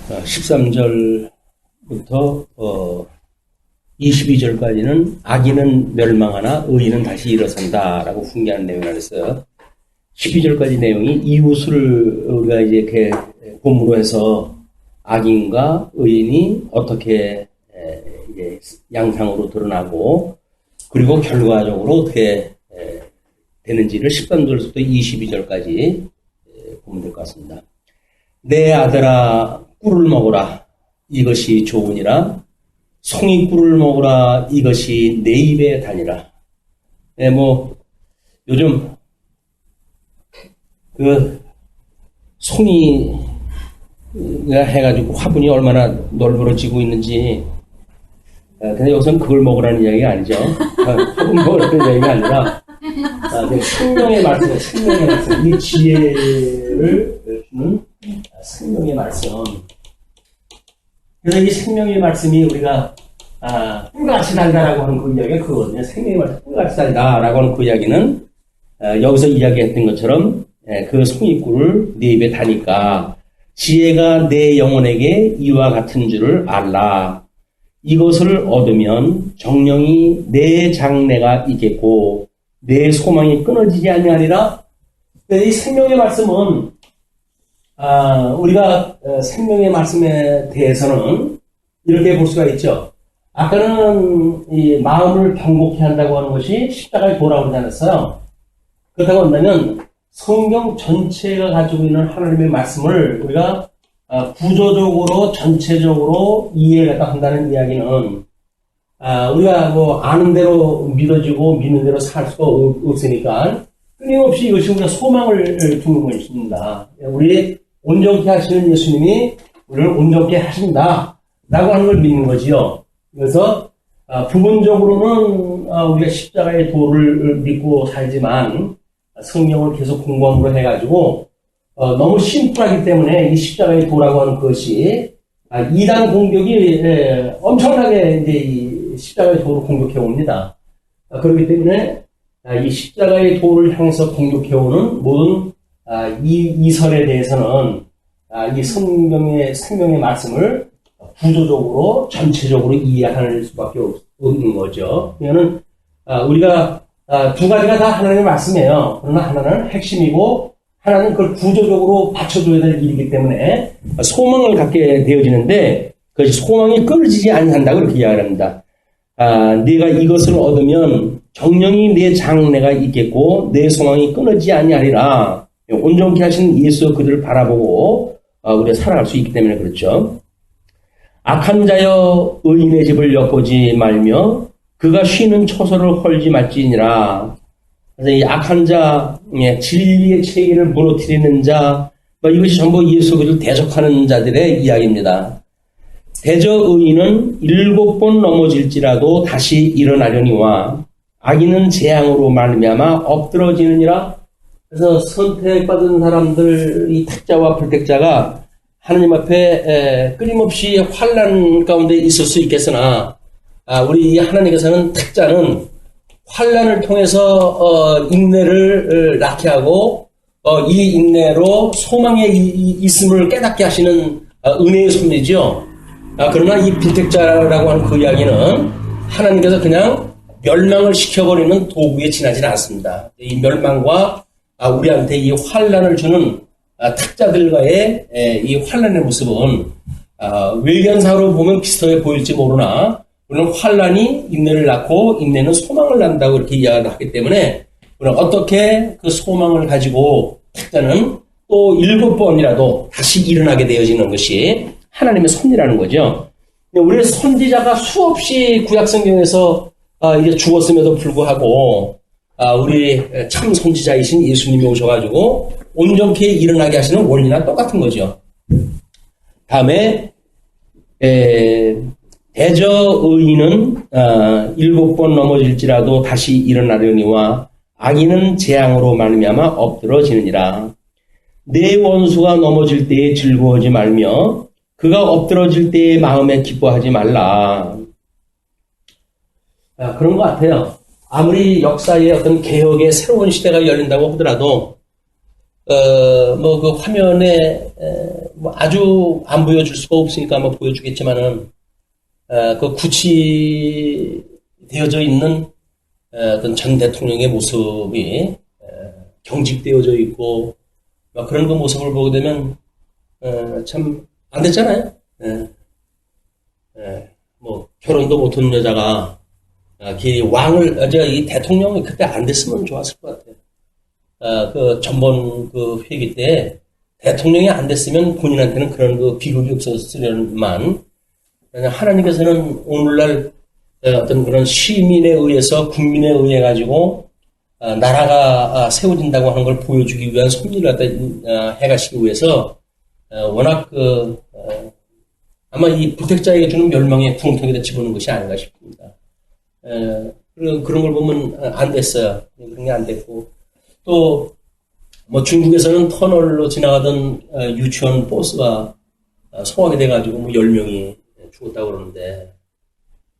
13절부터 22절까지는 악인은 멸망하나 의인은 다시 일어선다라고 훈계하는 내용이 나왔어요. 12절까지 내용이 이웃을 우리가 이제 이렇게 본문으로 해서 악인과 의인이 어떻게 이제 양상으로 드러나고 그리고 결과적으로 어떻게 되는지를 13절부터 22절까지 보면 될 것 같습니다. 내 아들아 꿀을 먹으라 이것이 좋으니라 송이 꿀을 먹으라 이것이 내 입에 다니라. 요즘 그 송이가 해가지고 화분이 얼마나 넓어지고 있는지 근데 여기서는 그걸 먹으라는 이야기가 아니죠. 화분 먹으라는 이야기가 아니라 생명의 말씀, 생명의 말씀, 이 지혜를 주는 생명의 말씀. 그래서 이 생명의 말씀이 우리가 꿀같이 달다라고 하는 그 이야기가 그거거든요. 생명의 말씀 꿀같이 달다라고 하는 그 이야기는 여기서 이야기했던 것처럼 그 송이꿀을 네 입에 다니까 지혜가 내 영혼에게 이와 같은 줄을 알라. 이것을 얻으면 정령이 내 장래가 있겠고 내 소망이 끊어지지 아니하리라. 이 생명의 말씀은 우리가 생명의 말씀에 대해서는 이렇게 볼 수가 있죠. 아까는 이 마음을 병곡케 한다고 하는 것이 십자가의 도라고 그러지 않았어요. 그렇다고 한다면 성경 전체가 가지고 있는 하나님의 말씀을 우리가 구조적으로 전체적으로 이해가 한다는 이야기는 우리가 아는 대로 믿어지고 믿는 대로 살 수가 없으니까 끊임없이 이것이 우리가 소망을 두는 것입니다. 우리 온전케 하시는 예수님이 우리를 온전케 하신다 라고 하는 걸 믿는 거지요. 그래서 부분적으로는 우리가 십자가의 도를 믿고 살지만 성경을 계속 공부함으로 해가지고 너무 심플하기 때문에 이 십자가의 도라고 하는 것이 이단 공격이 엄청나게 이제 이 십자가의 도를 공격해 옵니다. 그렇기 때문에 이 십자가의 도를 향해서 공격해 오는 모든 이 설에 대해서는 이 성경의 생명의 말씀을 구조적으로 전체적으로 이해할 수밖에 없는 거죠. 그러면 우리가 두 가지가 다 하나님의 말씀이에요. 그러나 하나는 핵심이고 하나는 그걸 구조적으로 받쳐줘야 될 일이기 때문에 소망을 갖게 되어지는데 그것이 소망이 끊어지지 아니한다고 그렇게 이야기합니다. 네가 이것을 얻으면 정령이 내 장래가 있겠고 내 소망이 끊어지지 아니하리라. 온전케 하신 예수 그들을 바라보고 우리가 살아갈 수 있기 때문에 그렇죠. 악한 자여 의인의 집을 엿보지 말며 그가 쉬는 처소를 헐지 말지니라. 그래서 이 악한 자, 진리의 체계를 무너뜨리는 자, 이것이 전부 예수 그리스도를 대적하는 자들의 이야기입니다. 대저 의인은 7번 넘어질지라도 다시 일어나려니와 악인은 재앙으로 말미암아 엎드러지느니라. 그래서 선택받은 사람들, 이 택자와 불택자가 하나님 앞에 끊임없이 환난 가운데 있을 수 있겠으나 우리 하나님께서는 택자는 환난을 통해서 인내를 낳게 하고 이 인내로 소망의 있음을 깨닫게 하시는 은혜의 손이죠. 그러나 이 불택자라고 하는 그 이야기는 하나님께서 그냥 멸망을 시켜버리는 도구에 지나지는 않습니다. 이 멸망과 우리한테 이 환난을 주는 택자들과의 이 환난의 모습은 외견상으로 보면 비슷하게 보일지 모르나 우리는 환난이 인내를 낳고 인내는 소망을 낳는다고 이렇게 이야기를 하기 때문에 우리는 어떻게 그 소망을 가지고 택자는 또 7번이라도 다시 일어나게 되어지는 것이 하나님의 섭리라는 거죠. 우리 선지자가 수없이 구약성경에서 이제 죽었음에도 불구하고 우리 참 선지자이신 예수님이 오셔가지고 온전케 일어나게 하시는 원리나 똑같은 거죠. 다음에 대저 의인은 7번 넘어질지라도 다시 일어나려니와 악인은 재앙으로 말미암아 엎드러지느니라. 내 원수가 넘어질 때에 즐거워하지 말며 그가 엎드러질 때에 마음에 기뻐하지 말라. 그런 것 같아요. 아무리 역사에 어떤 개혁의 새로운 시대가 열린다고 하더라도 뭐 그 화면에 뭐 아주 안 보여줄 수가 없으니까 아마 보여주겠지만은 그 구치되어져 있는 어떤 전 대통령의 모습이 경직되어져 있고 막 그런 그 모습을 보게 되면 참 안 됐잖아요. 뭐 결혼도 못한 여자가 왕을 이 대통령이 그때 안 됐으면 좋았을 것 같아요. 그 전번 그 회기 때 대통령이 안 됐으면 본인한테는 그런 그 비극이 없었으려만 하나님께서는 오늘날 어떤 그런 시민에 의해서 국민에 의해 가지고 나라가 세워진다고 하는 걸 보여주기 위한 섭리를 갖다 해가시기 위해서 워낙 아마 이 부택자에게 주는 멸망의 구렁텅이에다 집어넣은 것이 아닌가 싶습니다. 그런 걸 보면 안 됐어요. 그런 게 안 됐고 또 뭐 중국에서는 터널로 지나가던 유치원 버스가 소화가 돼가지고 뭐 10명이 죽었다고 그러는데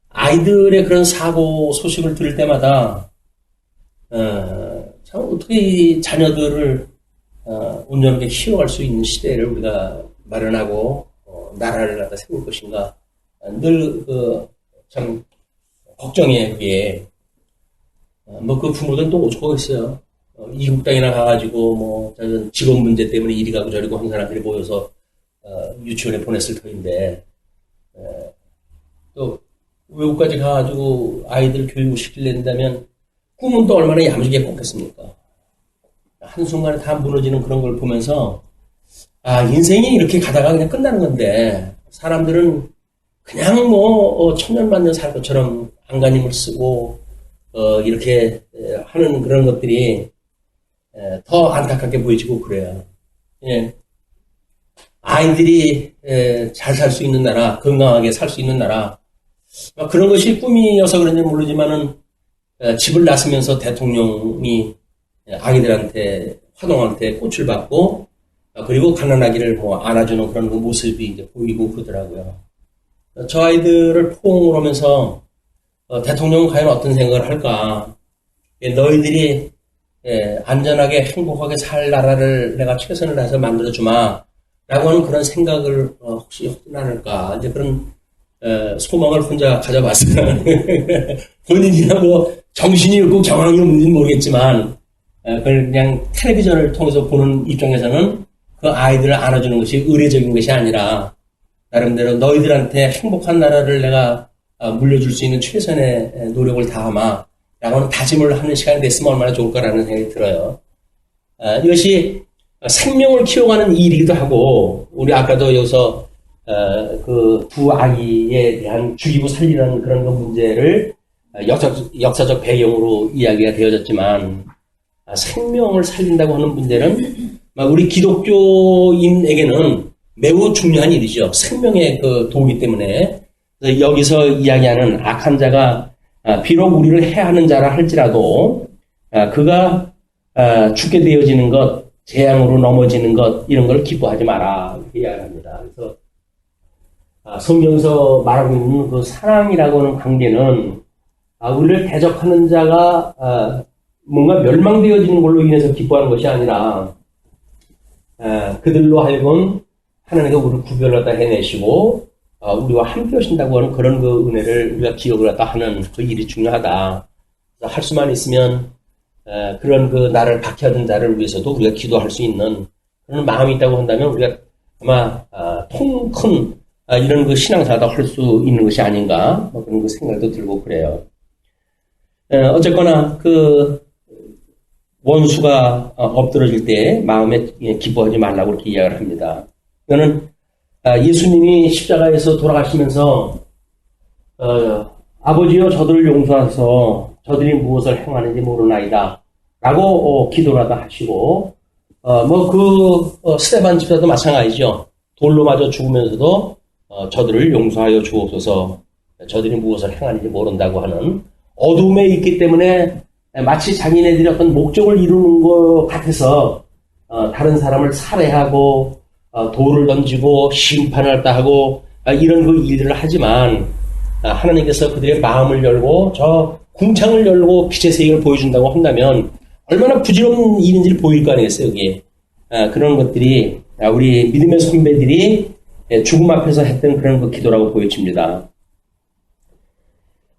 아이들의 그런 사고 소식을 들을 때마다 참 어떻게 이 자녀들을 온전하게 키워갈 수 있는 시대를 우리가 마련하고 나라를 갖다 세울 것인가 늘 참 걱정이에요. 그게 뭐 그 부모들은 또 어쩌겠어요. 이국 땅이나 가가지고 뭐 직업 문제 때문에 이리 가고 저리 가고 한 사람들이 모여서 유치원에 보냈을 터인데 또 외국까지 가가지고 아이들 교육을 시키려면 꿈은 또 얼마나 야무지게 꿨겠습니까? 한순간에 다 무너지는 그런 걸 보면서 인생이 이렇게 가다가 그냥 끝나는 건데 사람들은 그냥 뭐 천년만년 살 것처럼 안간힘을 쓰고 이렇게 하는 그런 것들이 더 안타깝게 보이지고 그래요. 예. 아이들이 잘 살 수 있는 나라, 건강하게 살 수 있는 나라 그런 것이 꿈이어서 그런지 모르지만은 집을 나서면서 대통령이 아기들한테 화동한테 꽃을 받고 그리고 가난하기를 뭐 안아주는 그런 그 모습이 이제 보이고 그러더라고요. 저 아이들을 포옹을 하면서 대통령은 과연 어떤 생각을 할까? 너희들이 안전하게 행복하게 살 나라를 내가 최선을 다해서 만들어주마 라고 하는 그런 생각을 혹시 하진 않을까? 이제 그런 소망을 혼자 가져봤어요. 본인이나 뭐 정신이 없고 경황이 없는지는 모르겠지만 그걸 그냥 텔레비전을 통해서 보는 입장에서는 그 아이들을 안아주는 것이 의례적인 것이 아니라 나름대로 너희들한테 행복한 나라를 내가 물려줄 수 있는 최선의 노력을 다하마 라고 하는 다짐을 하는 시간이 됐으면 얼마나 좋을까라는 생각이 들어요. 이것이 생명을 키워가는 일이기도 하고 우리 아까도 여기서 그 두 아기에 대한 죽이고 살리는 그런 문제를 역사적 배경으로 이야기가 되어졌지만 생명을 살린다고 하는 문제는 우리 기독교인에게는 매우 중요한 일이죠. 생명의 그 도구이기 때문에 여기서 이야기하는 악한 자가 비록 우리를 해하는 자라 할지라도 그가 죽게 되어지는 것, 재앙으로 넘어지는 것 이런 걸 기뻐하지 마라 이렇게 이야기합니다. 그래서 성경에서 말하고 있는 그 사랑이라고 하는 관계는 우리를 대적하는 자가 뭔가 멸망되어지는 걸로 인해서 기뻐하는 것이 아니라 그들로 하여금 하나님과 우리를 구별하다 해내시고 우리와 함께 하신다고 하는 그런 그 은혜를 우리가 기억을 하다 하는 그 일이 중요하다. 할 수만 있으면 그런 그 나를 박해하던 자를 위해서도 우리가 기도할 수 있는 그런 마음이 있다고 한다면 우리가 아마 통 큰 이런 그 신앙사도 할 수 있는 것이 아닌가 그런 그 생각도 들고 그래요. 어쨌거나 그 원수가 엎드러질 때 마음에 기뻐하지 말라고 이렇게 이야기를 합니다. 이거는 예수님이 십자가에서 돌아가시면서 아버지여 저들을 용서하소 저들이 무엇을 행하는지 모르나이다 라고 기도를 하다 하시고 스데반 집사도 마찬가지죠. 돌로 맞아 죽으면서도 저들을 용서하여 주옵소서 저들이 무엇을 행하는지 모른다고 하는 어둠에 있기 때문에 마치 자기네들이 어떤 목적을 이루는 것 같아서 다른 사람을 살해하고 돌을 던지고 심판을 했다 하고 이런 그 일들을 하지만 하나님께서 그들의 마음을 열고 저 궁창을 열고 빛의 세계를 보여준다고 한다면 얼마나 부질없는 일인지를 보일 거 아니겠어요. 여기에 그런 것들이 우리 믿음의 선배들이 죽음 앞에서 했던 그런 그 기도라고 보여집니다.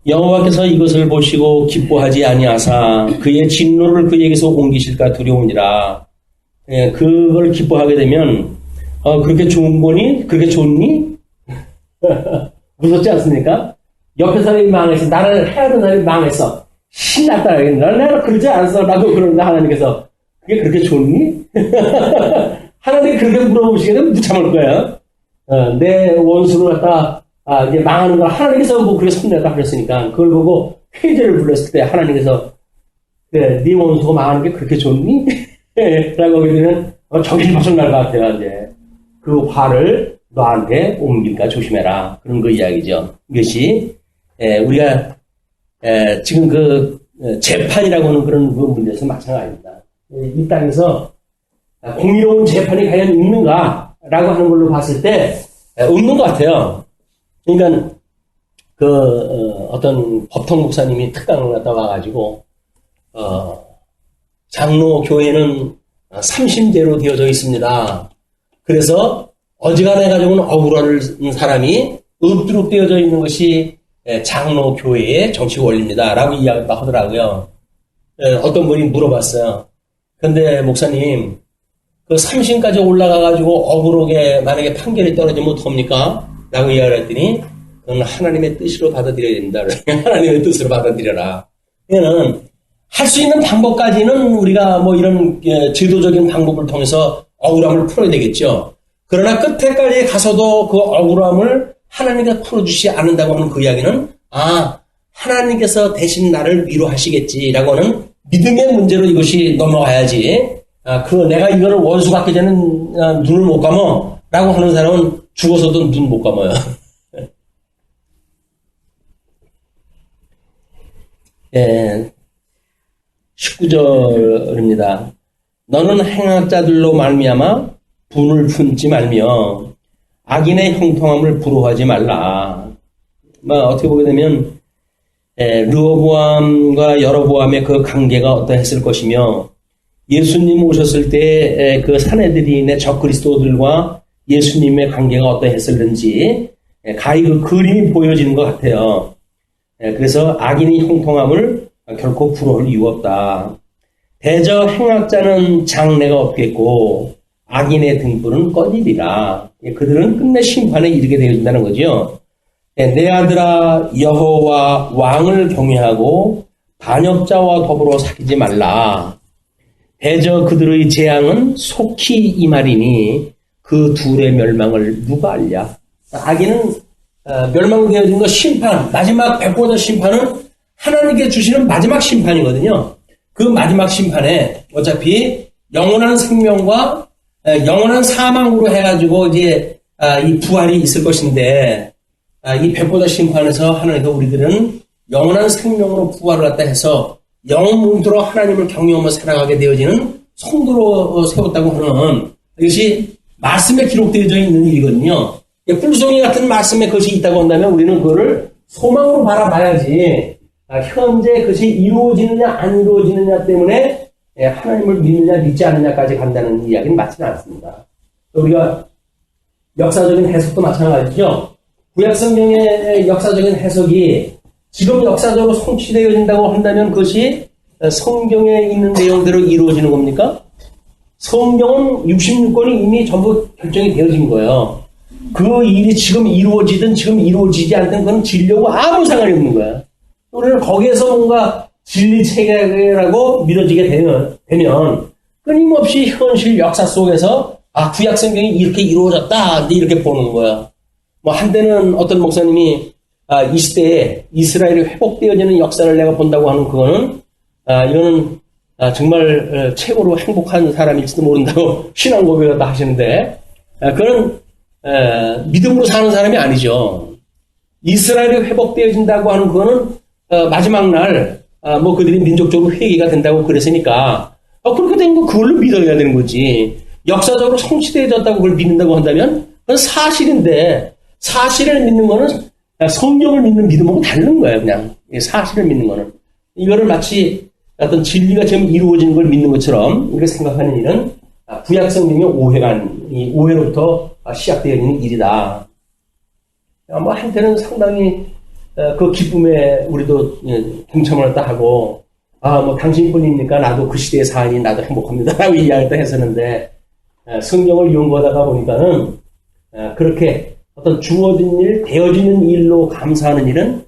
여호와께서 이것을 보시고 기뻐하지 아니하사 그의 진노를 그에게서 옮기실까 두려우니라. 그걸 기뻐하게 되면 그렇게 좋은 거니? 그렇게 좋니? 무섭지 않습니까? 옆에 사람이 망했어. 나를 해야 되는 사람이 망했어. 신났다. 나는 그러지 않았어. 나도 그러는데 하나님께서 그게 그렇게 좋니? 하나님이 그렇게 물어보시게 되면 무참할 거야. 내 원수를 갖다 이제 망하는 걸 하나님께서 뭐 그렇게 손내다 그랬으니까 그걸 보고 회개를 불렀을 때 하나님께서 네 원수가 망하는 게 그렇게 좋니? 라고 하게 되면 정신 벗어날 것 같아요. 이제 그 화를 너한테 옮길까 조심해라. 그런 거 이야기죠. 이것이 우리가 지금 그 재판이라고 하는 그런 그 문제에서 마찬가지입니다. 이 땅에서 공의로운 재판이 과연 있는가라고 하는 걸로 봤을 때 없는 것 같아요. 그러니까 어떤 법통 목사님이 특강을 갔다 와가지고 장로 교회는 삼심제로 되어져 있습니다. 그래서 어지간해 가지고는 억울한 사람이 엎드려 되어져 있는 것이 장로 교회의 정치 원리입니다라고 이야기를 하더라고요. 어떤 분이 물어봤어요. 근데 목사님 그 삼심까지 올라가가지고 억울하게 만약에 판결이 떨어지면 어떡합니까? 라고 이야기를 했더니 그건 하나님의 뜻으로 받아들여야 된다. 하나님의 뜻으로 받아들여라. 그러면 할 수 있는 방법까지는 우리가 뭐 이런 제도적인 방법을 통해서 억울함을 풀어야 되겠죠. 그러나 끝에까지 가서도 그 억울함을 하나님께서 풀어주시지 않는다고 하는 그 이야기는 하나님께서 대신 나를 위로하시겠지라고 하는 믿음의 문제로 이것이 넘어가야지 내가 이거를 원수 받기 전에 눈을 못 감어 라고 하는 사람은 죽어서도 눈 못 감아요. 19절입니다. 너는 행악자들로 말미암아 분을 품지 말며 악인의 형통함을 부러워하지 말라. 어떻게 보게 되면 르호보암과 여로보암의 그 관계가 어떠했을 것이며 예수님 오셨을 때 그 사내들인의 적그리스도들과 예수님의 관계가 어떠했을는지 가히 그 그림이 보여지는 것 같아요. 그래서 악인의 형통함을 결코 부러울 이유 없다. 대저 행악자는 장래가 없겠고 악인의 등불은 꺼지리라. 그들은 끝내 심판에 이르게 되어진다는 거죠. 내 아들아 여호와 왕을 경외하고 반역자와 더불어 사귀지 말라. 대저 그들의 재앙은 속히 임하리니 그 둘의 멸망을 누가 알랴. 악인은 멸망되어진 거 심판, 마지막 백보자 심판은 하나님께 주시는 마지막 심판이거든요. 그 마지막 심판에 어차피 영원한 생명과 영원한 사망으로 해가지고 이제 이 부활이 있을 것인데 이 백보자 심판에서 하나님께서 우리들은 영원한 생명으로 부활을 갖다 해서 영원토록 하나님을 경외하며 살아가게 되어지는 성도로 세웠다고 하는 이것이 말씀에 기록되어져 있는 일이거든요. 뿔송이 같은 말씀에 그것이 있다고 한다면 우리는 그거를 소망으로 바라봐야지 현재 그것이 이루어지느냐 안 이루어지느냐 때문에 하나님을 믿느냐 믿지 않느냐까지 간다는 이야기는 맞지는 않습니다. 우리가 역사적인 해석도 마찬가지죠. 구약성경의 역사적인 해석이 지금 역사적으로 성취되어진다고 한다면 그것이 성경에 있는 내용대로 이루어지는 겁니까? 성경은 66권이 이미 전부 결정이 되어진 거예요. 그 일이 지금 이루어지든 지금 이루어지지 않든 그건 진리하고 아무 상관이 없는 거야. 우리는 거기에서 뭔가 진리 체계라고 믿어지게 되면 끊임없이 현실 역사 속에서 구약 성경이 이렇게 이루어졌다 이렇게 보는 거야. 한때는 어떤 목사님이 이 시대에 이스라엘이 회복되어지는 역사를 내가 본다고 하는 그거는 이거는 정말 최고로 행복한 사람일지도 모른다고 신앙 고백을 다 하시는데 그건 믿음으로 사는 사람이 아니죠. 이스라엘이 회복되어진다고 하는 그거는 마지막 날 그들이 민족적으로 회개가 된다고 그랬으니까 그렇게 된 거 그걸로 믿어야 되는 거지. 역사적으로 성취되어졌다고 그걸 믿는다고 한다면 그건 사실인데 사실을 믿는 거는 성경을 믿는 믿음하고 다른 거예요. 그냥 사실을 믿는 거는 이거를 마치 어떤 진리가 지금 이루어지는 걸 믿는 것처럼 우리가 생각하는 일은 구약 성경의 이 오해로부터 시작되어 있는 일이다. 뭐 한때는 상당히 그 기쁨에 우리도 동참을 했다 하고, 뭐 당신뿐입니까? 나도 그 시대에 사니 나도 행복합니다. 라고 이야기도 했었는데, 성경을 연구하다가 보니까는 그렇게 어떤 주어진 일, 되어지는 일로 감사하는 일은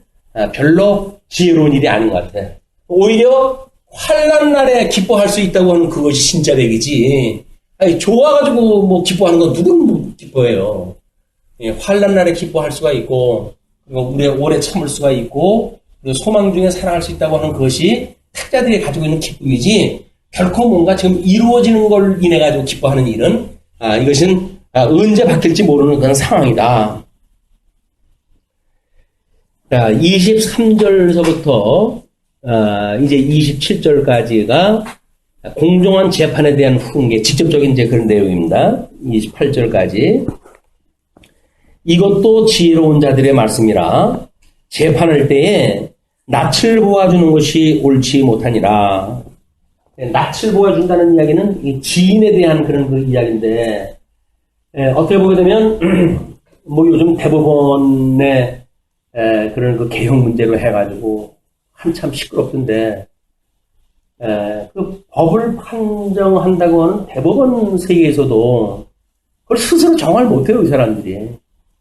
별로 지혜로운 일이 아닌 것 같아. 오히려 환난 날에 기뻐할 수 있다고 하는 그것이 신자백이지. 아니, 좋아가지고 뭐 기뻐하는 건 누구는 기뻐해요. 환난 날에 기뻐할 수가 있고, 그리고 우리가 오래 참을 수가 있고, 그리고 소망 중에 살아갈 수 있다고 하는 것이 탁자들이 가지고 있는 기쁨이지, 결코 뭔가 지금 이루어지는 걸 인해 가지고 기뻐하는 일은 이것은 언제 바뀔지 모르는 그런 상황이다. 자, 23절서부터 이제 27절까지가 공정한 재판에 대한 훈계, 직접적인 이제 그런 내용입니다. 28절까지. 이것도 지혜로운 자들의 말씀이라 재판할 때에 낯을 보아주는 것이 옳지 못하니라. 낯을 보여준다는 이야기는 이 지인에 대한 그런 그 이야기인데, 어떻게 보게 되면, 뭐 요즘 대법원의 그런 그 개혁 문제로 해가지고 한참 시끄럽던데, 그 법을 판정한다고 하는 대법원 세계에서도 그걸 스스로 정할 못해요, 이 사람들이.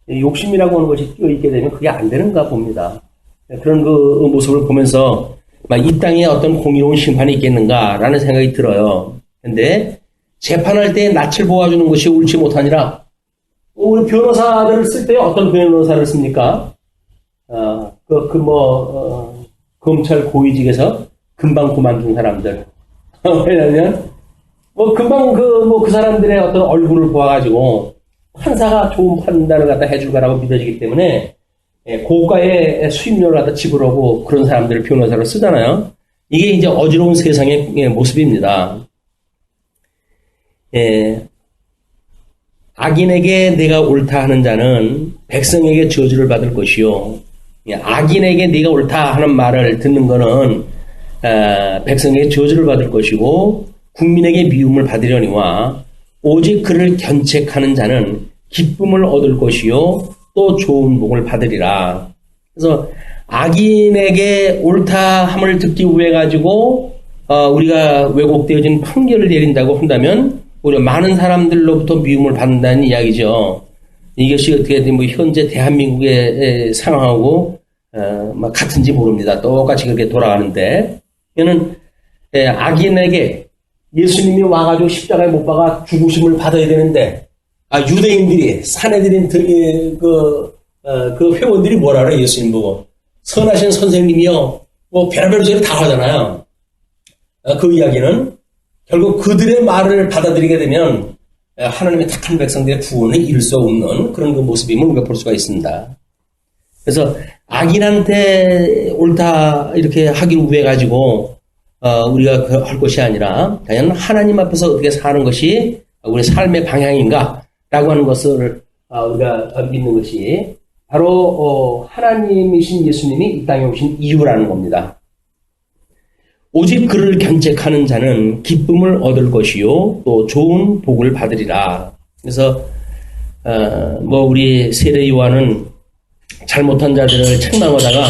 욕심이라고 하는 것이 끼어있게 되면 그게 안 되는가 봅니다. 그런 그 모습을 보면서 이 땅에 어떤 공의로운 심판이 있겠는가라는 생각이 들어요. 근데 재판할 때 낯을 보아주는 것이 옳지 못하니라. 우리 변호사들을 쓸 때 어떤 변호사를 씁니까? 검찰 고위직에서 금방 그만둔 사람들. 왜냐면 금방 그 사람들의 어떤 얼굴을 보아가지고 판사가 좋은 판단을 갖다 해줄 거라고 믿어지기 때문에 고가의 수임료를 갖다 지불하고 그런 사람들을 변호사로 쓰잖아요. 이게 이제 어지러운 세상의 모습입니다. 악인에게 내가 옳다 하는 자는 백성에게 저주를 받을 것이요. 악인에게 네가 옳다 하는 말을 듣는 거는 백성에게 저주를 받을 것이고 국민에게 미움을 받으려니와 오직 그를 견책하는 자는 기쁨을 얻을 것이요 또 좋은 복을 받으리라. 그래서 악인에게 옳다 함을 듣기 위해 가지고 우리가 왜곡되어진 판결을 내린다고 한다면 오히려 많은 사람들로부터 미움을 받는다는 이야기죠. 이것이 어떻게 뭐 현재 대한민국의 상황하고 같은지 모릅니다. 똑같이 그렇게 돌아가는데 이는 악인에게 예수님이 와가지고 십자가에 못 박아 죽으심을 받아야 되는데 유대인들이 사내들인 그 회원들이 뭐라 그래 예수님 보고 선하신 선생님이요 뭐 별의별 소리 다 하잖아요. 그 이야기는 결국 그들의 말을 받아들이게 되면 하나님의 택한 백성들의 구원을 이룰 수 없는 그런 그 모습임을 우리가 볼 수가 있습니다. 그래서 악인한테 옳다 이렇게 하기를 위해 가지고 우리가 할 것이 아니라 과연 하나님 앞에서 어떻게 사는 것이 우리 삶의 방향인가 라고 하는 것을 우리가 믿는 것이 바로 하나님이신 예수님이 이 땅에 오신 이유라는 겁니다. 오직 그를 견책하는 자는 기쁨을 얻을 것이요 또 좋은 복을 받으리라. 그래서 우리 세례 요한은 잘못한 자들을 책망하다가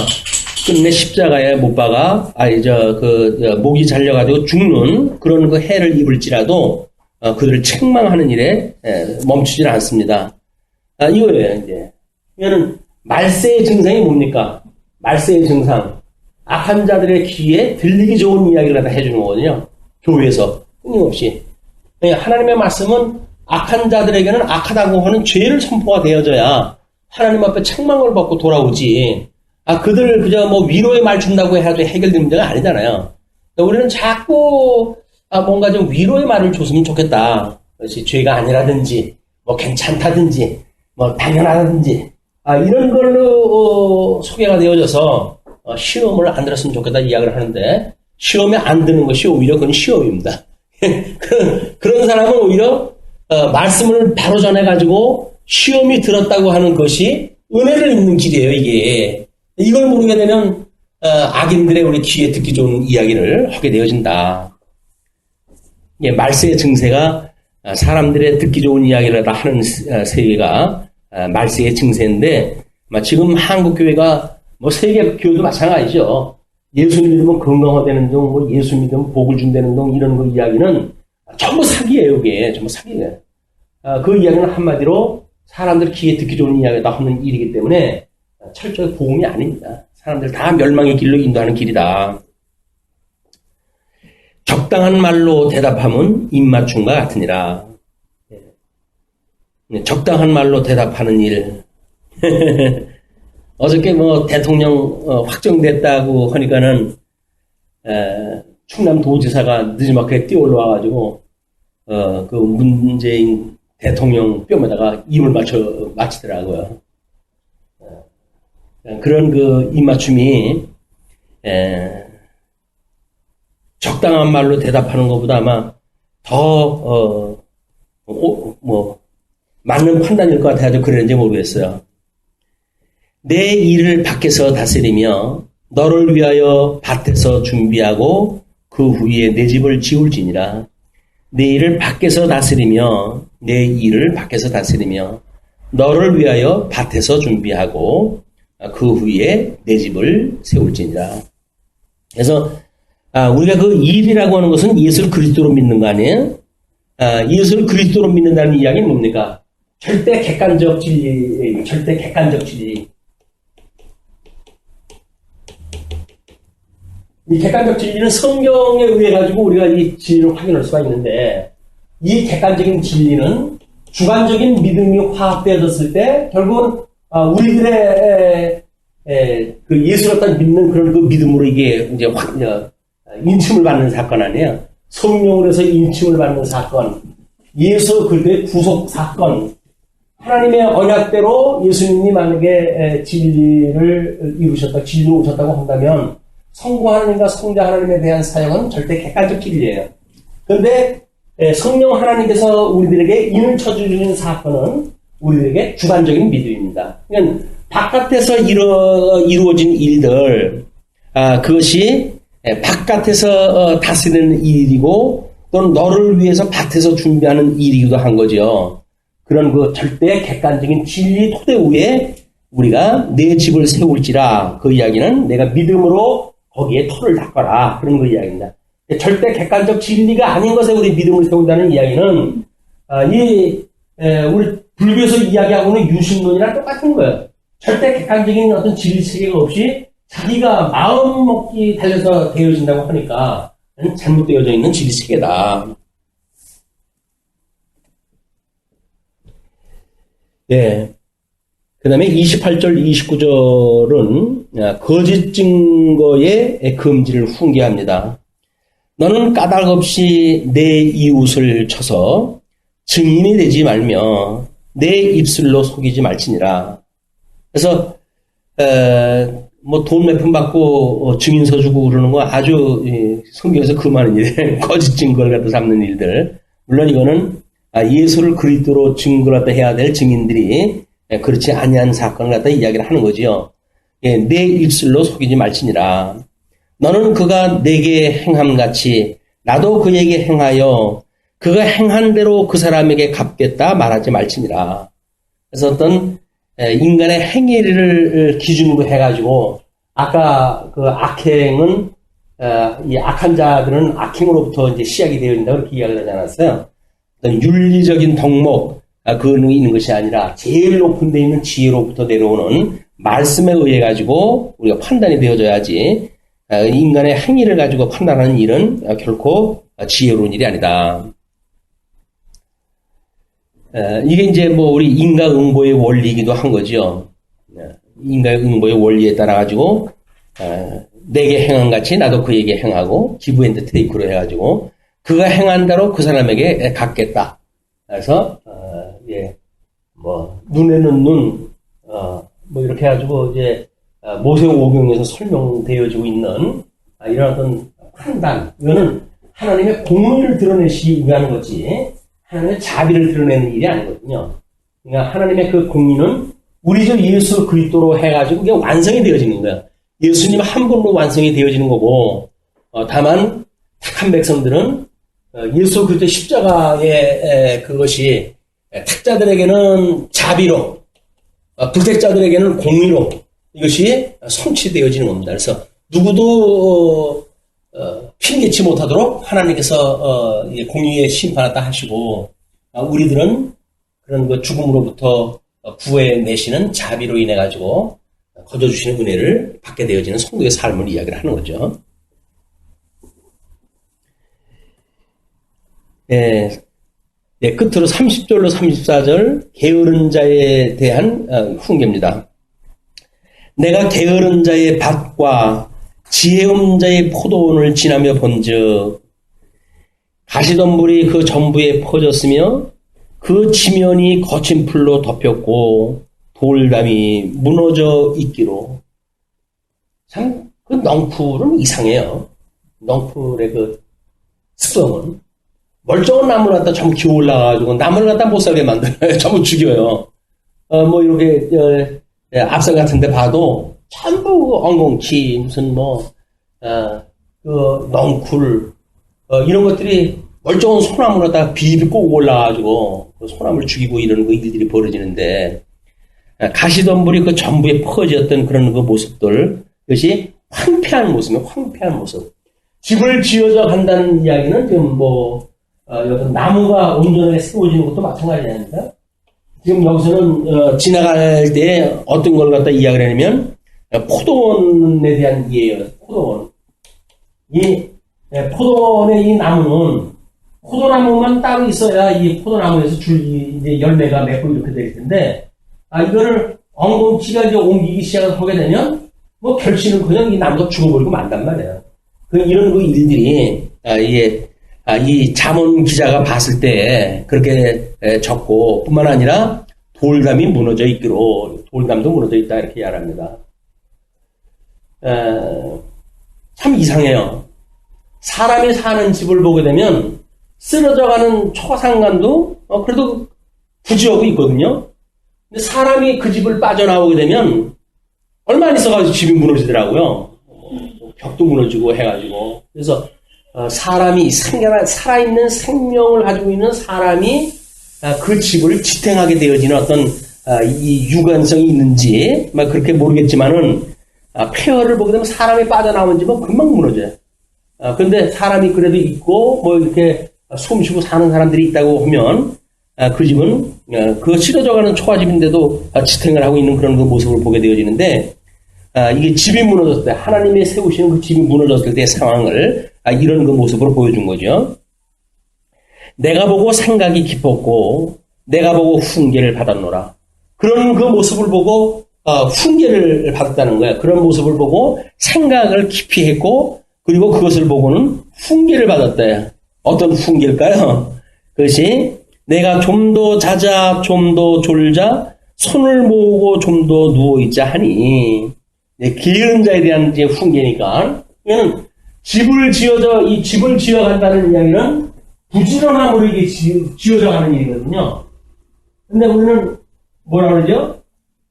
끝내 십자가에 못 박아 목이 잘려가지고 죽는 그런 그 해를 입을지라도 그들을 책망하는 일에 멈추질 않습니다. 이거예요 이제. 이거는 말세의 증상이 뭡니까? 말세의 증상. 악한 자들의 귀에 들리기 좋은 이야기를 다 해주는 거거든요. 교회에서 끊임없이. 하나님의 말씀은 악한 자들에게는 악하다고 하는 죄를 선포가 되어져야 하나님 앞에 책망을 받고 돌아오지. 그들 그저 위로의 말 준다고 해도 해결될 문제가 아니잖아요. 우리는 자꾸 뭔가 좀 위로의 말을 줬으면 좋겠다. 그것이 죄가 아니라든지, 괜찮다든지, 당연하다든지, 이런 걸로 소개가 되어져서 시험을 안 들었으면 좋겠다 이야기를 하는데 시험에 안 드는 것이 오히려 그건 시험입니다. 그런 사람은 오히려 말씀을 바로 전해가지고 시험이 들었다고 하는 것이 은혜를 입는 길이에요. 이게 이걸 모르게 되면 악인들의 우리 귀에 듣기 좋은 이야기를 하게 되어진다. 말세의 증세가 사람들의 듣기 좋은 이야기를 하는 세계가 말세의 증세인데, 지금 한국 교회가 뭐 세계 교회도 마찬가지죠. 예수 믿으면 건강화되는 동, 뭐 예수 믿으면 복을 준다는 동, 이런 거 이야기는 전부 사기예요, 이게. 전부 사기예요. 그 이야기는 한마디로 사람들 귀에 듣기 좋은 이야기다 하는 일이기 때문에 철저히 복음이 아닙니다. 사람들 다 멸망의 길로 인도하는 길이다. 적당한 말로 대답하면 입맞춤과 같으니라. 적당한 말로 대답하는 일. 어저께 뭐 대통령 확정됐다고 하니까는 충남도지사가 늦지막하게 뛰어 올라와가지고 그 문재인 대통령 뺨에다가 입을 맞추더라고요. 그런 그 입맞춤이 적당한 말로 대답하는 것보다 아마 더 맞는 판단일 것 같아서 그랬는지 모르겠어요. 내 일을 밖에서 다스리며 너를 위하여 밭에서 준비하고 그 후에 내 집을 지울지니라. 내 일을 밖에서 다스리며 내 일을 밖에서 다스리며 너를 위하여 밭에서 준비하고 그 후에 내 집을 세울지니라. 그래서 우리가 그 일이라고 하는 것은 예수를 그리스도로 믿는 거 아니에요? 예수를 그리스도로 믿는다는 이야기는 뭡니까? 절대 객관적 진리, 절대 객관적 진리. 이 객관적 진리는 성경에 의해 가지고 우리가 이 진리를 확인할 수가 있는데, 이 객관적인 진리는 주관적인 믿음이 화합되어졌을 때 결국은 우리들의 그 예수를 갖다 믿는 그런 그 믿음으로 이게 이제 인침을 받는 사건 아니에요. 성령으로 해서 인침을 받는 사건, 예수 그리스도의 구속 사건, 하나님의 언약대로 예수님이 만약에 진리를 이루셨다, 진리로 오셨다고 한다면 성부 하나님과 성자 하나님에 대한 사역은 절대 객관적 진리예요. 그런데 성령 하나님께서 우리들에게 인을 쳐주는 사건은 우리들에게 주관적인 믿음입니다. 그러니까 바깥에서 이루어진 일들, 그것이 바깥에서 다스리는 일이고 또는 너를 위해서 밭에서 준비하는 일이기도 한 거죠. 그런 그 절대 객관적인 진리 토대 위에 우리가 내 집을 세울지라, 그 이야기는 내가 믿음으로 거기에 토를 닦아라, 그런 그 이야기입니다. 절대 객관적 진리가 아닌 것에 우리 믿음을 세운다는 이야기는 우리 불교에서 이야기하고는 유신론이랑 똑같은 거예요. 절대 객관적인 어떤 진리 체계가 없이 자기가 마음 먹기 달려서 되어진다고 하니까 잘못되어져 있는 진리 체계다. 네. 그 다음에 28절, 29절은 거짓 증거의 금지를 훈계합니다. 너는 까닭 없이 내 이웃을 쳐서 증인이 되지 말며 내 입술로 속이지 말지니라. 그래서 뭐 돈 몇 푼 받고 증인서 주고 그러는 거 아주 성경에서 금하는 일, 거짓 증거를 갖다 잡는 일들. 물론 이거는 예수를 그리스도로 증거를 갖다 해야 될 증인들이 그렇지 아니한 사건을 갖다 이야기를 하는 거지요. 내 입술로 속이지 말지니라. 너는 그가 내게 행함같이 나도 그에게 행하여 그가 행한 대로 그 사람에게 갚겠다 말하지 말지니라. 그래서 어떤 인간의 행위를 기준으로 해가지고 아까 그 악행은 이 악한 자들은 악행으로부터 이제 시작이 되어 있다고 그렇게 이야기를 하지 않았어요. 어떤 윤리적인 덕목 그는 있는 것이 아니라 제일 높은 데 있는 지혜로부터 내려오는 말씀에 의해 가지고 우리가 판단이 되어져야지 인간의 행위를 가지고 판단하는 일은 결코 지혜로운 일이 아니다. 이게 이제 뭐 우리 인과응보의 원리이기도 한 거죠. 인과응보의 원리에 따라 가지고 내게 행한 같이 나도 그에게 행하고 기브 앤드 테이크로 해가지고 그가 행한 대로 그 사람에게 갚겠다. 그래서 뭐 눈에는 눈, 뭐 이렇게 해가지고 이제 모세오경에서 설명되어지고 있는 이런 어떤 판단, 이거는 하나님의 공의를 드러내시기 위한 거지 하나님의 자비를 드러내는 일이 아니거든요. 그러니까 하나님의 그 공의는 우리 저 예수 그리스도로 해가지고 그게 완성이 되어지는 거야. 예수님 한 분으로 완성이 되어지는 거고, 다만 택한 백성들은 예수 그리스도의 십자가의 그것이 택자들에게는 자비로, 불택자들에게는 공의로 이것이 성취되어지는 겁니다. 그래서 누구도 핑계치 못하도록 하나님께서 공의의 심판하다 하시고, 우리들은 그런 그 죽음으로부터 구해내시는 자비로 인해 가지고 거저주시는 은혜를 받게 되어지는 성도의 삶을 이야기를 하는 거죠. 끝으로 30절로 34절 게으른 자에 대한 훈계입니다. 내가 게으른 자의 밭과 지혜로운 자의 포도원을 지나며 본즉 가시덤불이 그 전부에 퍼졌으며 그 지면이 거친 풀로 덮였고 돌담이 무너져 있기로. 참 그 넝쿨은 이상해요. 넝쿨의 그 습성은 멀쩡한 나무를 갖다 전부 기어 올라가지고 나무를 갖다 못 살게 만들어요. 전부 죽여요. 뭐 이렇게 앞선 같은 데 봐도 전부 엉겅퀴 무슨 그 넝쿨 이런 것들이 멀쩡한 소나무를 갖다가 비비고 올라가지고 그 소나무를 죽이고 이런 그 일들이 벌어지는데, 가시덤불이 그 전부에 퍼졌던 그런 그 모습들, 그것이 황폐한 모습이에요. 황폐한 모습. 집을 지어져 간다는 이야기는 지금 여기 나무가 온전하게 세워지는 것도 마찬가지 아닙니까? 지금 여기서는 지나갈 때 어떤 걸 갖다 이야기를 하냐면 포도원에 대한 이해예요. 포도원. 포도원의 이 나무는 포도나무만 따로 있어야 이 포도나무에서 이제 열매가 맺고 이렇게 되기 텐데, 이거를 엉겅퀴가 이제 옮기기 시작하게 되면 결실은 그냥 이 나무가 죽어버리고 만단 말이에요. 이런 그 일들이 이 잠언 기자가 봤을 때 그렇게 적고, 뿐만 아니라 돌담이 무너져 있기로, 돌담도 무너져 있다 이렇게 이야기합니다. 참 이상해요. 사람이 사는 집을 보게 되면 쓰러져가는 초상간도 그래도 부지하고 있거든요. 근데 사람이 그 집을 빠져나오게 되면 얼마 안 있어가지고 집이 무너지더라고요. 벽도 무너지고 해가지고. 그래서 사람이 살아있는 생명을 가지고 있는 사람이 그 집을 지탱하게 되어지는 어떤 이 유관성이 있는지 그렇게 모르겠지만은, 폐허를 보게 되면 사람이 빠져나온 집은 금방 무너져요. 근데 사람이 그래도 있고 이렇게 숨쉬고 사는 사람들이 있다고 하면 그 집은 그 쓰러져가는 초가집인데도 지탱을 하고 있는 그런 그 모습을 보게 되어지는데, 이게 집이 무너졌을 때, 하나님이 세우시는 그 집이 무너졌을 때의 상황을 이런 그 모습으로 보여준 거죠. 내가 보고 생각이 깊었고 내가 보고 훈계를 받았노라. 그런 그 모습을 보고 훈계를 받았다는 거야. 그런 모습을 보고 생각을 깊이 했고, 그리고 그것을 보고는 훈계를 받았다. 어떤 훈계일까요? 그것이 내가 좀 더 자자, 좀 더 졸자, 손을 모으고 좀 더 누워있자 하니, 게으른 자에 대한 이제 훈계니까, 이거는 집을 지어간다는 이야기는 부지런함으로 이게 지어져 가는 일이거든요. 근데 우리는 뭐라 그러죠?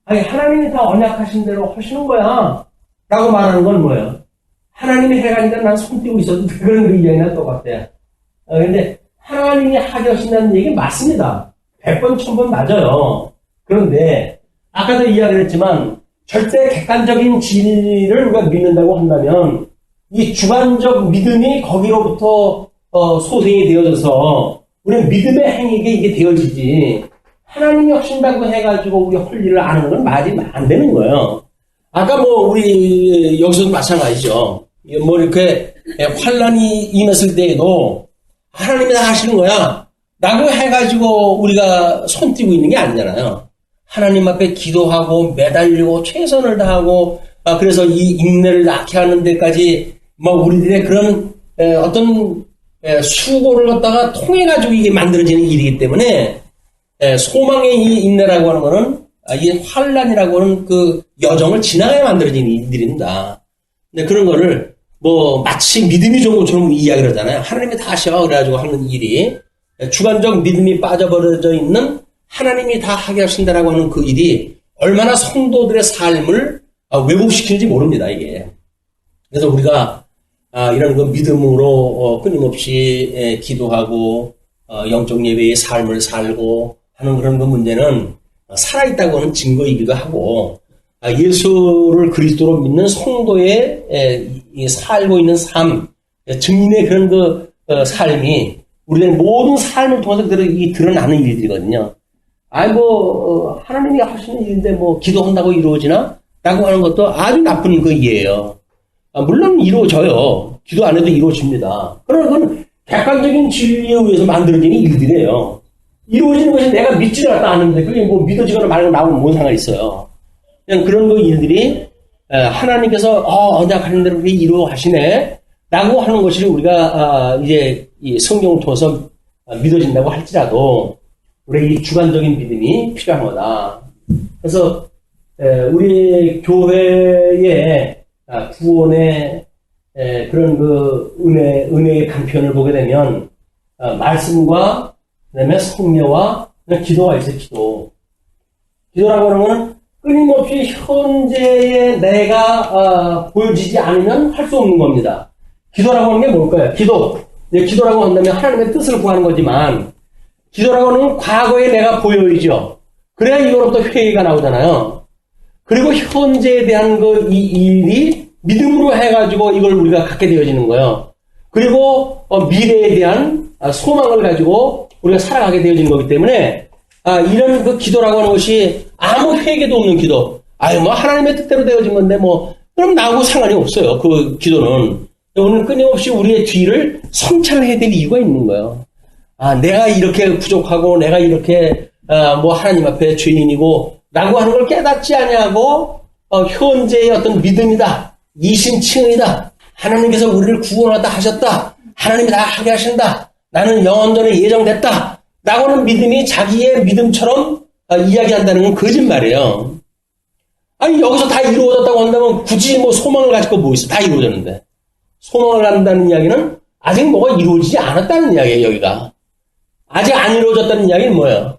하나님이 다 언약하신 대로 하시는 거야. 라고 말하는 건 뭐예요? 하나님이 해가니까 난 손 띄고 있어도 그런 그 이야기나 똑같아요. 근데 하나님이 하게 하신다는 얘기 맞습니다. 100번, 1000번 맞아요. 그런데 아까도 이야기를 했지만 절대 객관적인 진리를 우리가 믿는다고 한다면 이 주관적 믿음이 거기로부터 소생이 되어져서 우리는 믿음의 행위가 이게 되어지지, 하나님이 하신다고 해가지고 우리 할 일을 안 하는 건 말이 안 되는 거예요. 아까 우리 여기서도 마찬가지죠. 이렇게 환란이 임했을 때에도 하나님이 다 하시는 거야 라고 해가지고 우리가 손 띄고 있는 게 아니잖아요. 하나님 앞에 기도하고 매달리고 최선을 다하고, 그래서 이 인내를 낳게 하는 데까지 우리들의 그런 어떤 수고를 갖다가 통해가지고 이게 만들어지는 일이기 때문에, 소망의 이 인내라고 하는 거는 이 환란이라고 하는 그 여정을 지나가야 만들어지는 일들입니다. 근데 그런 거를 마치 믿음이 좋은 것처럼 이야기를 하잖아요. 하나님이 다 하셔 그래가지고 하는 일이, 주관적 믿음이 빠져버려져 있는 하나님이 다 하게 하신다라고 하는 그 일이 얼마나 성도들의 삶을 왜곡시키는지 모릅니다, 이게. 그래서 우리가 이런 그 믿음으로 끊임없이 기도하고 영적 예배의 삶을 살고 하는 그런 그 문제는 살아있다고 하는 증거이기도 하고 예수를 그리스도로 믿는 성도의 살고 있는 삶, 증인의 그런 그 삶이 우리의 모든 삶을 통해서 드러나는 일들이거든요. 하나님이 하시는 일인데 기도한다고 이루어지나? 라고 하는 것도 아주 나쁜 그 이해예요. 물론 이루어져요. 기도 안 해도 이루어집니다. 그러나 그건 객관적인 진리에 의해서 만들어지는 일들이에요. 이루어지는 것이 내가 믿지를 않는데 그게 믿어지거나 말고 나오면 뭔 상관이 있어요. 그냥 그런 그 일들이 하나님께서 언약하는 대로 그렇게 이루어하시네 라고 하는 것이 우리가 이제 이 성경을 통해서 믿어진다고 할지라도 우리 이 주관적인 믿음이 필요한 거다. 그래서 우리 교회의 구원의 그런 그 은혜의 강편을 보게 되면 말씀과 그다음에 성례와 기도가 있어요. 기도라고 하는 것은 끊임없이 현재의 내가 보여지지 않으면 할 수 없는 겁니다. 기도라고 하는 게 뭘까요? 기도라고 한다면 하나님의 뜻을 구하는 거지만 기도라고 하는 과거에 내가 보여야죠. 그래야 이거로부터 회의가 나오잖아요. 그리고 현재에 대한 이 일이 믿음으로 해가지고 이걸 우리가 갖게 되어지는 거예요. 그리고 미래에 대한 소망을 가지고 우리가 살아가게 되어진 거기 때문에 이런 그 기도라고 하는 것이 아무 회개도 없는 기도. 하나님의 뜻대로 되어진 건데 그럼 나하고 상관이 없어요. 그 기도는. 오늘 끊임없이 우리의 뒤를 성찰해야 될 이유가 있는 거예요. 내가 이렇게 부족하고 내가 이렇게 하나님 앞에 죄인이고 라고 하는 걸 깨닫지 아니하고 현재의 어떤 믿음이다. 이신칭의다. 하나님께서 우리를 구원하다 하셨다. 하나님이 다 하게 하신다. 나는 영원전에 예정됐다. 라고 하는 믿음이 자기의 믿음처럼 이야기한다는 건 거짓말이에요. 여기서 다 이루어졌다고 한다면 굳이 소망을 가지고 뭐 있어? 다 이루어졌는데. 소망을 갖는다는 이야기는 아직 뭐가 이루어지지 않았다는 이야기예요, 여기가. 아직 안 이루어졌다는 이야기는 뭐예요?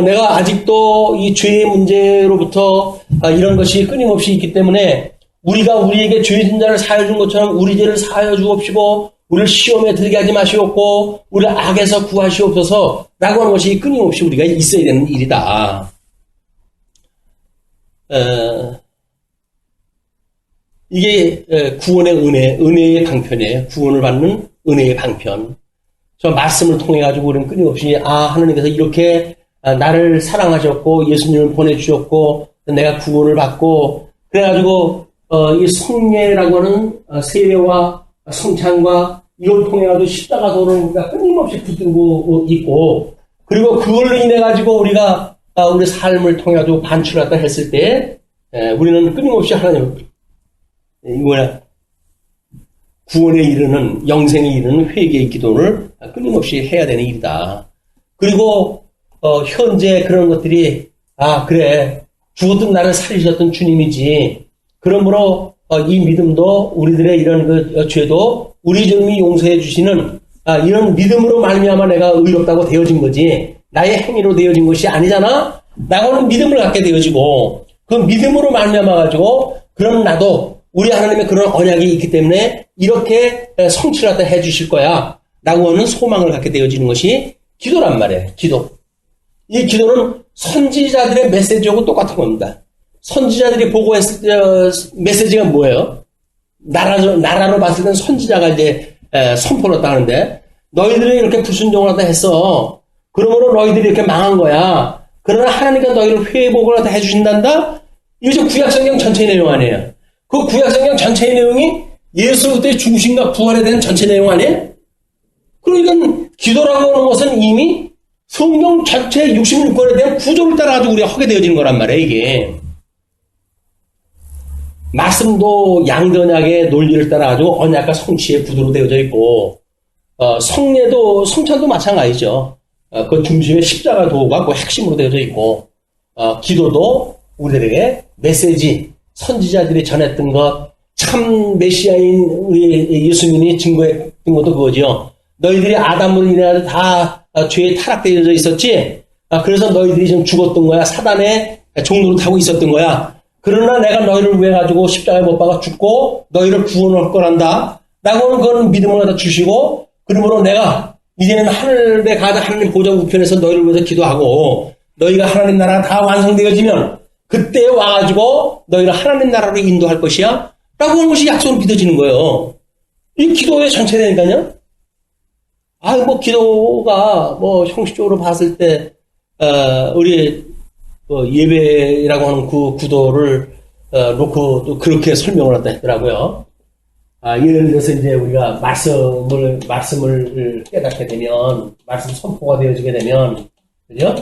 내가 아직도 이 죄의 문제로부터 이런 것이 끊임없이 있기 때문에 우리가 우리에게 죄진 자를 사하여 준 것처럼 우리 죄를 사하여 주옵시고 우리를 시험에 들게 하지 마시옵고 우리를 악에서 구하시옵소서 라고 하는 것이 끊임없이 우리가 있어야 되는 일이다. 이게 구원의 은혜의 방편이에요. 구원을 받는 은혜의 방편. 저 말씀을 통해 가지고 우리는 끊임없이 하나님께서 이렇게 나를 사랑하셨고 예수님을 보내주셨고 내가 구원을 받고 그래가지고 이 성례라고 하는 세례와 성찬과 이걸 통해 가지고 십자가 도를 우리가 끊임없이 붙들고 있고 그리고 그걸로 인해 가지고 우리가 우리 삶을 통해 가지고 반출하다 했을 때 우리는 끊임없이 하나님 구원에 이르는 영생에 이르는 회개의 기도를 끊임없이 해야 되는 일이다. 그리고 현재 그런 것들이 그래 죽었던 나를 살리셨던 주님이지. 그러므로 이 믿음도 우리들의 이런 그 죄도 우리 주님이 용서해 주시는 이런 믿음으로 말미암아 내가 의롭다고 되어진 거지 나의 행위로 되어진 것이 아니잖아. 나고는 믿음을 갖게 되어지고 그 믿음으로 말미암아 가지고 그럼 나도 우리 하나님의 그런 언약이 있기 때문에 이렇게 성취를 해 주실 거야 라고 하는 소망을 갖게 되어지는 것이 기도란 말이에요. 기도. 이 기도는 선지자들의 메시지하고 똑같은 겁니다. 선지자들이 보고했을 때 메시지가 뭐예요? 나라로 봤을 땐 선지자가 이제 선포를 했다 하는데 너희들이 이렇게 불순종을 하다 했어. 그러므로 너희들이 이렇게 망한 거야. 그러나 하나님께서 너희를 회복을 하다 해주신단다? 이게 지금 구약성경 전체의 내용 아니에요. 그 구약성경 전체의 내용이 예수 그때 죽으신가 부활에 대한 전체 내용 아니에요? 그러니까 기도라고 하는 것은 이미 성경 전체 66권에 대한 구조를 따라가지고 우리가 하게 되어지는 거란 말이에요, 이게. 말씀도 양전약의 논리를 따라가지고 언약과 성취의 구도로 되어져 있고, 성례도, 성찬도 마찬가지죠. 그 중심에 십자가 도가 그 핵심으로 되어져 있고, 기도도 우리들에게 메시지, 선지자들이 전했던 것, 참 메시아인 우리 예수님이 증거했던 것도 그거죠. 너희들이 아담으로 인해 다 죄에 타락되어져 있었지. 그래서 너희들이 좀 죽었던 거야. 사단의 종로를 타고 있었던 거야. 그러나 내가 너희를 위해 가지고 십자가에 못 박아 죽고 너희를 구원할 거란다. 라고 하는 그런 믿음을 갖다 주시고, 그러므로 내가 이제는 하늘에 가다 하나님 보좌 우편에서 너희를 위해서 기도하고, 너희가 하나님 나라가 다 완성되어지면 그때 와가지고 너희를 하나님 나라로 인도할 것이야 라고 하는 것이 약속으로 믿어지는 거예요. 이 기도의 전체라니까요. 기도가 형식적으로 봤을 때 우리 예배라고 하는 그 구도를 놓고 또 그렇게 설명을 한다 했더라고요. 예를 들어서 이제 우리가 말씀을 깨닫게 되면, 말씀 선포가 되어지게 되면, 그죠?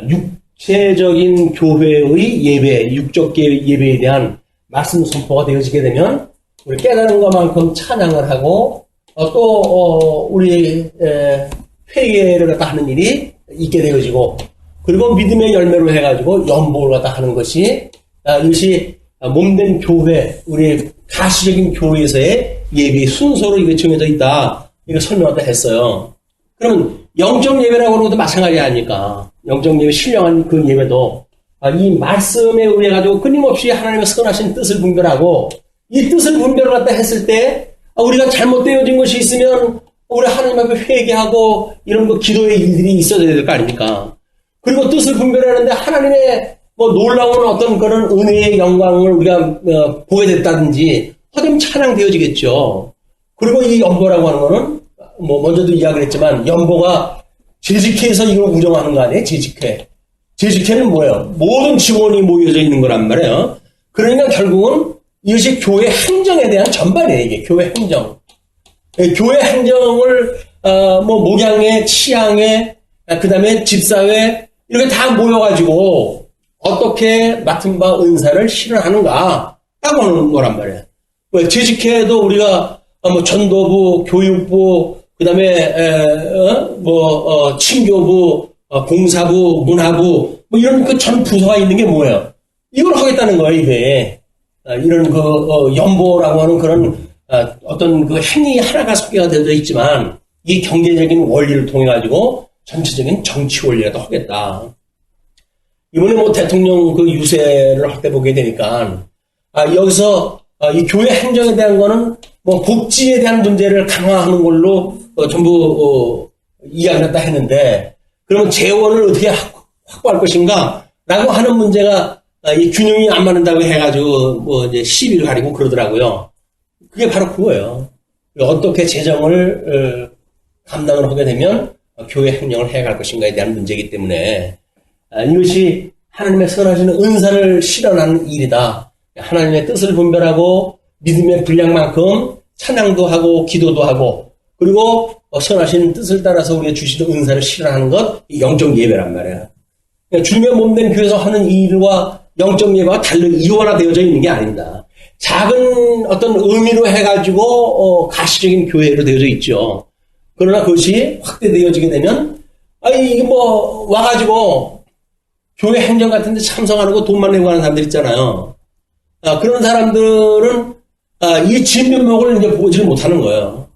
육체적인 교회의 예배, 육적 예배에 대한 말씀 선포가 되어지게 되면, 우리 깨달은 것만큼 찬양을 하고, 우리, 회개를 갖다 하는 일이 있게 되어지고, 그리고 믿음의 열매로 해가지고 연복을 갖다 하는 것이, 이것이 몸된 교회, 우리 가시적인 교회에서의 예배의 순서로 이게 정해져 있다. 이거 설명하다 했어요. 그러면 영적 예배라고 하는 것도 마찬가지 아닙니까? 영적 예배, 신령한 그 예배도 이 말씀에 의해 가지고 끊임없이 하나님의 선하신 뜻을 분별하고, 이 뜻을 분별을 갖다 했을 때 우리가 잘못되어진 것이 있으면 우리 하나님 앞에 회개하고 이런 기도의 일들이 있어야 될 거 아닙니까? 그리고 뜻을 분별하는데 하나님의 놀라운 어떤 그런 은혜의 영광을 우리가 보게 됐다든지 하여튼 찬양되어지겠죠. 그리고 이 연보라고 하는 거는 먼저도 이야기를 했지만, 연보가 재직회에서 이걸 운영하는 거 아니에요? 재직회는 뭐예요? 모든 직원이 모여져 있는 거란 말이에요. 그러니까 결국은 이것이 교회 행정에 대한 전반이에요. 이게 교회 행정. 교회 행정을 목양회, 치양회, 그 다음에 집사회 이렇게 다 모여가지고 어떻게 맡은 바 은사를 실현하는가 라고 하는 거란 말이에요. 재직회도 우리가 전도부, 교육부, 그 다음에 친교부, 공사부, 문화부 이런 그 전 부서가 있는 게 뭐예요? 이걸 하겠다는 거예요. 이게 이런 연보라고 하는 그런 어떤 그 행위 하나가 소개가 되어 있지만, 이 경제적인 원리를 통해 가지고 전체적인 정치 원리라도 하겠다. 이번에 대통령 그 유세를 할 때 보게 되니까, 여기서 이 교회 행정에 대한 거는 복지에 대한 문제를 강화하는 걸로 전부 이야기를 다 했는데, 그러면 재원을 어떻게 확보할 것인가 라고 하는 문제가 이 균형이 안 맞는다고 해가지고 이제 시비를 가리고 그러더라고요. 그게 바로 그거예요. 어떻게 재정을 감당을 하게 되면 교회 행정을 해갈 것인가에 대한 문제이기 때문에, 이것이 하나님의 선하신 은사를 실현하는 일이다. 하나님의 뜻을 분별하고 믿음의 분량만큼 찬양도 하고 기도도 하고, 그리고 선하신 뜻을 따라서 우리가 주시는 은사를 실현하는 것, 이 영적 예배란 말이에요. 주님의 몸된 교회에서 하는 일과 영적 예배가 달리 이원화되어져 있는 게 아닙니다. 작은 어떤 의미로 해가지고 가시적인 교회로 되어져 있죠. 그러나 그것이 확대되어지게 되면, 와가지고 교회 행정 같은 데 참석하는 거 돈만 내고 가는 사람들 있잖아요. 그런 사람들은 이 진면목을 이제 보지를 못하는 거예요.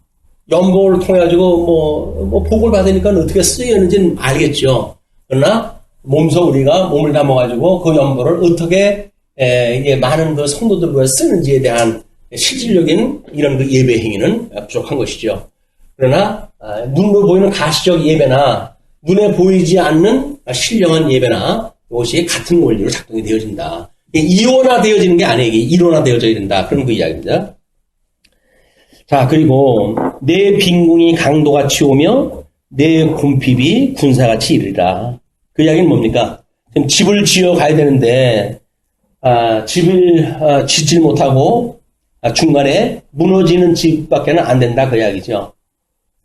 연복을 통해가지고 복을 받으니까 어떻게 쓰이는지는 알겠죠. 그러나 몸소 우리가 몸을 담아가지고 그 연복을 어떻게 이게 많은 그 성도들을 쓰는지에 대한 실질적인 이런 그 예배 행위는 부족한 것이죠. 그러나 눈으로 보이는 가시적 예배나 눈에 보이지 않는 신령한 예배나 이것이 같은 원리로 작동이 되어진다. 이원화되어지는 게 아니에요. 일원화되어져야 된다. 그런 그 이야기입니다. 자, 그리고 내 빈궁이 강도같이 오며 내 곰핍이 군사같이 이르리라. 그 이야기는 뭡니까? 지금 집을 지어 가야 되는데 집을 짓질 못하고 중간에 무너지는 집밖에는 안 된다. 그 이야기죠.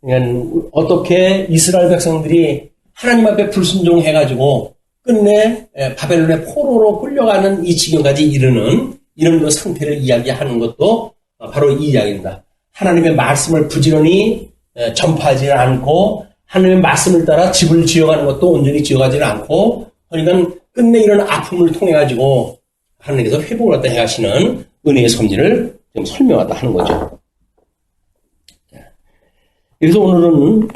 그러니까 어떻게 이스라엘 백성들이 하나님 앞에 불순종해가지고 끝내 바벨론의 포로로 끌려가는 이 지경까지 이르는 이런 그 상태를 이야기하는 것도 바로 이 이야기입니다. 하나님의 말씀을 부지런히 전파하지 않고 하나님의 말씀을 따라 집을 지어가는 것도 온전히 지어가지 않고, 그러니까 끝내 이런 아픔을 통해 가지고 하나님께서 회복을 갖다 해가시는 은혜의 섭리를 좀 설명하다 하는 거죠. 그래서 오늘은